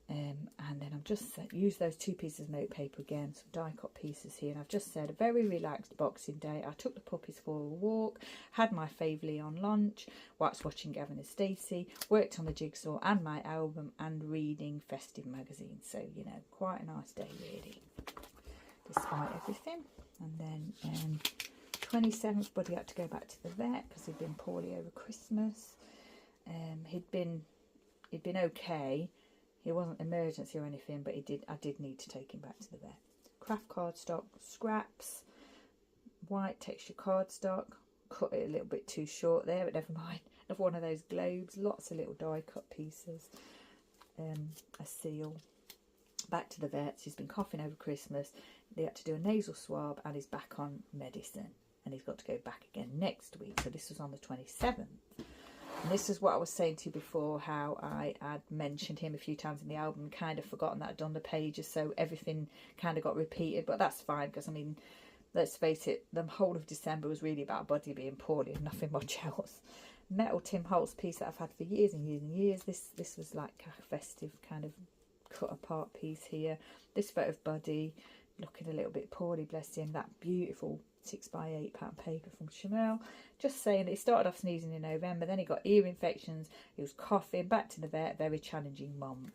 Speaker 1: And then I've just used those two pieces of note paper again, some die cut pieces here, and I've just said a very relaxed Boxing Day. I took the puppies for a walk, had my favely on lunch whilst watching Gavin and Stacey, worked on the jigsaw and my album, and reading festive magazines. So you know, quite a nice day really, despite everything. And then 27th, Buddy had to go back to the vet because he'd been poorly over Christmas. He'd been okay. It wasn't emergency or anything, but I did need to take him back to the vet. Craft cardstock, scraps, white texture cardstock. Cut it a little bit too short there, but never mind. Another one of those globes. Lots of little die cut pieces. A seal. Back to the vet. He's been coughing over Christmas. They had to do a nasal swab, and he's back on medicine. And he's got to go back again next week. So this was on the 27th. And this is what I was saying to you before, how I had mentioned him a few times in the album, kind of forgotten that I'd done the pages, so everything kind of got repeated, but that's fine, because I mean, let's face it, the whole of December was really about Buddy being poorly and nothing much else. Metal Tim Holt's piece that I've had for years and years and years. This was like a festive kind of cut apart piece here. This photo of Buddy looking a little bit poorly, bless him. That beautiful 6x8 pattern paper from Chanel. Just saying that he started off sneezing in November, then he got ear infections, he was coughing, back to the vet, very challenging month,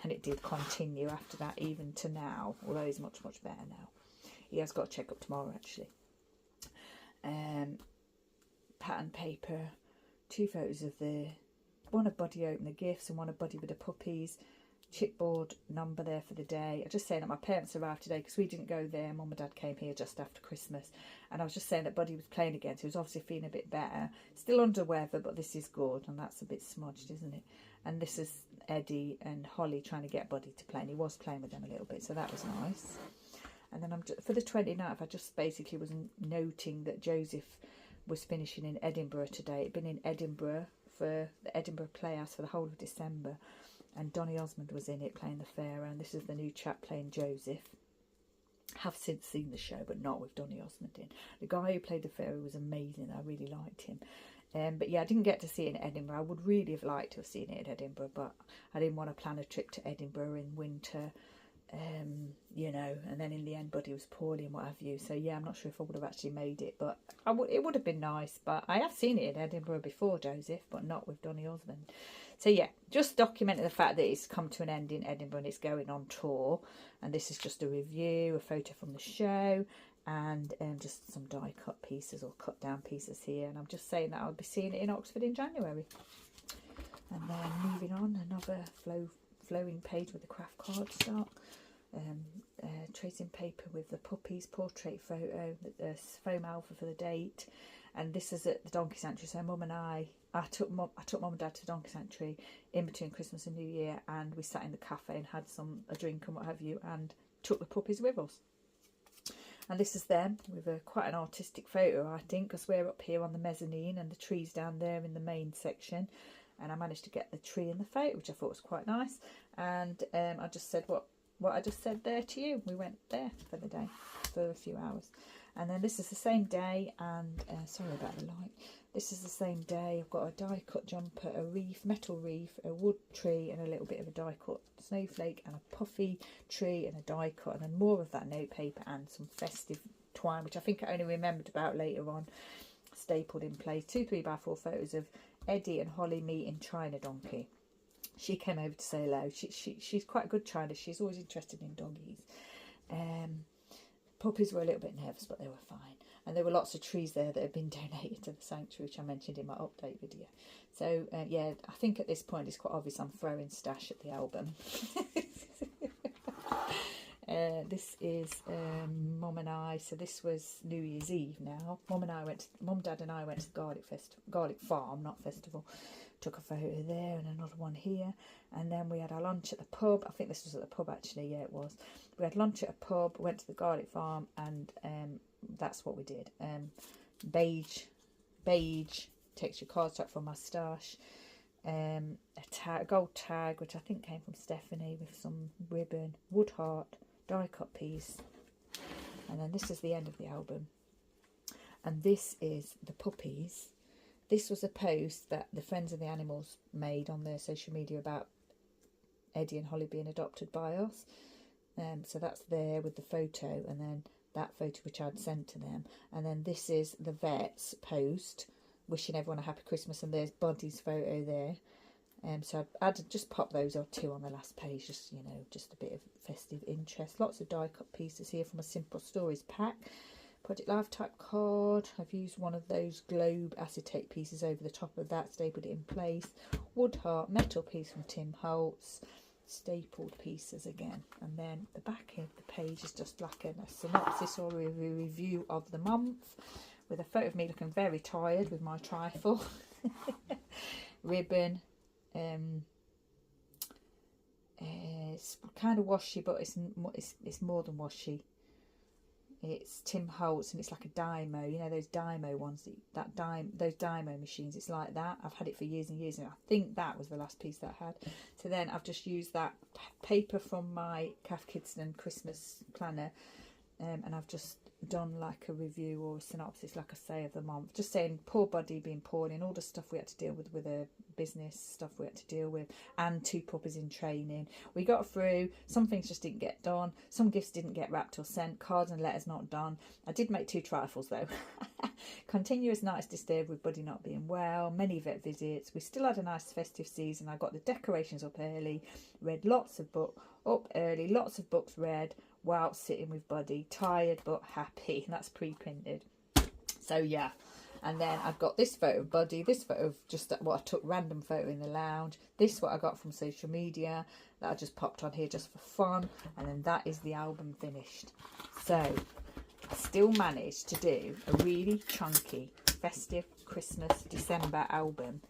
Speaker 1: and it did continue after that even to now, although he's much better now. He has got a check up tomorrow actually. Pattern paper, two photos of one of Buddy opening the gifts and one of Buddy with the puppies. Chipboard number there for the day. I'm just saying that my parents arrived today because we didn't go there. Mum and Dad came here just after Christmas, and I was just saying that Buddy was playing again, so he was obviously feeling a bit better. Still under weather, but this is good, and that's a bit smudged, isn't it? And this is Eddie and Holly trying to get Buddy to play, and he was playing with them a little bit, so that was nice. And then for the 29th, I just basically was noting that Joseph was finishing in Edinburgh today. He'd been in Edinburgh for the Edinburgh Playhouse for the whole of December. And Donny Osmond was in it playing the Pharaoh, and this is the new chap playing Joseph. Have since seen the show, but not with Donny Osmond in. The guy who played the Pharaoh was amazing. I really liked him. But yeah, I didn't get to see it in Edinburgh. I would really have liked to have seen it in Edinburgh, but I didn't want to plan a trip to Edinburgh in winter, you know, and then in the end Buddy was poorly and what have you. So yeah, I'm not sure if I would have actually made it, but it would have been nice. But I have seen it in Edinburgh before, Joseph, but not with Donny Osmond. So yeah, just documenting the fact that it's come to an end in Edinburgh and it's going on tour. And this is just a review, a photo from the show, and just some die cut pieces or cut down pieces here. And I'm just saying that I'll be seeing it in Oxford in January. And then moving on, another flowing page with the craft cardstock, tracing paper with the puppies, portrait photo, the foam alpha for the date. And this is at the Donkey Sanctuary. So Mum and I took Mum and Dad to the Donkey Sanctuary in between Christmas and New Year, and we sat in the cafe and had a drink and what have you, and took the puppies with us. And this is them with quite an artistic photo, I think, because we're up here on the mezzanine and the tree's down there in the main section. And I managed to get the tree in the photo, which I thought was quite nice. And I just said what I just said there to you. We went there for the day, for a few hours. And then this is the same day, and sorry about the light. This is the same day. I've got a die cut jumper, a wreath, metal wreath, a wood tree, and a little bit of a die cut snowflake, and a puffy tree, and a die cut, and then more of that note paper and some festive twine, which I think I only remembered about later on, stapled in place. 2 3x4 photos of Eddie and Holly meeting China Donkey. She came over to say hello. She's quite a good China. She's always interested in doggies. Puppies were a little bit nervous, but they were fine. And there were lots of trees there that had been donated to the sanctuary, which I mentioned in my update video. So, yeah, I think at this point it's quite obvious I'm throwing stash at the album. This is Mum and I. So this was New Year's Eve now. Mum, Dad and I went to the Garlic Farm, not festival. Took a photo there and another one here. And then we had our lunch at the pub. I think this was at the pub actually. Yeah, it was. We had lunch at a pub, went to the Garlic Farm, and that's what we did. Beige texture cardstock for my stash. A gold tag, which I think came from Stephanie, with some ribbon, wood heart, die cut piece. And then this is the end of the album. And this is the puppies. This was a post that the Friends of the Animals made on their social media about Eddie and Holly being adopted by us. So that's there with the photo, and then that photo which I'd sent to them. And then this is the vet's post, wishing everyone a happy Christmas, and there's Buddy's photo there. So I'd just pop those two on the last page, just, you know, just a bit of festive interest. Lots of die cut pieces here from a Simple Stories pack. Project Life type card. I've used one of those globe acetate pieces over the top of that, stapled it in place. Wood heart, metal piece from Tim Holtz, stapled pieces again. And then the back of the page is just like a synopsis or a review of the month, with a photo of me looking very tired with my trifle. Ribbon. It's kind of washy, but it's more than washy. It's Tim Holtz, and it's like a Dymo, you know, those Dymo ones, those Dymo machines. It's like that. I've had it for years and years, and I think that was the last piece that I had. So then I've just used that paper from my Cath Kidston Christmas planner, and I've just done like a review or a synopsis, like I say, of the month, just saying poor Buddy being poorly and all the stuff we had to deal with a business stuff we had to deal with, and 2 puppies in training. We got through. Some things just didn't get done, some gifts didn't get wrapped or sent, cards and letters not done. I did make 2 trifles though. Continuous nights disturbed with Buddy not being well, many vet visits. We still had a nice festive season. I got the decorations up early, read lots of books read while sitting with Buddy, tired but happy. And that's pre-printed. So yeah. And then I've got this photo of Buddy, this photo of just what I took, random photo in the lounge, this what I got from social media that I just popped on here just for fun, and then that is the album finished. So I still managed to do a really chunky festive Christmas December album,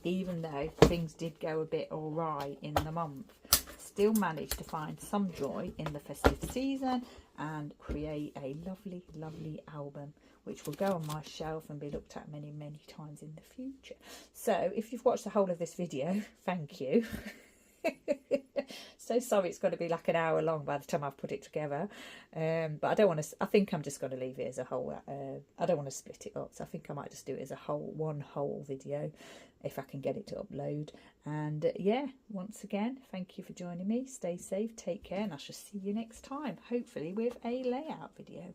Speaker 1: even though things did go a bit awry in the month. Still managed to find some joy in the festive season and create a lovely, lovely album, which will go on my shelf and be looked at many, many times in the future. So if you've watched the whole of this video, thank you. So sorry it's got to be like an hour long by the time I've put it together, but I don't want to. I think I'm just going to leave it as a whole. I don't want to split it up, so I think I might just do it as a one whole video if I can get it to upload. And yeah, once again, thank you for joining me. Stay safe, take care, and I shall see you next time, hopefully with a layout video.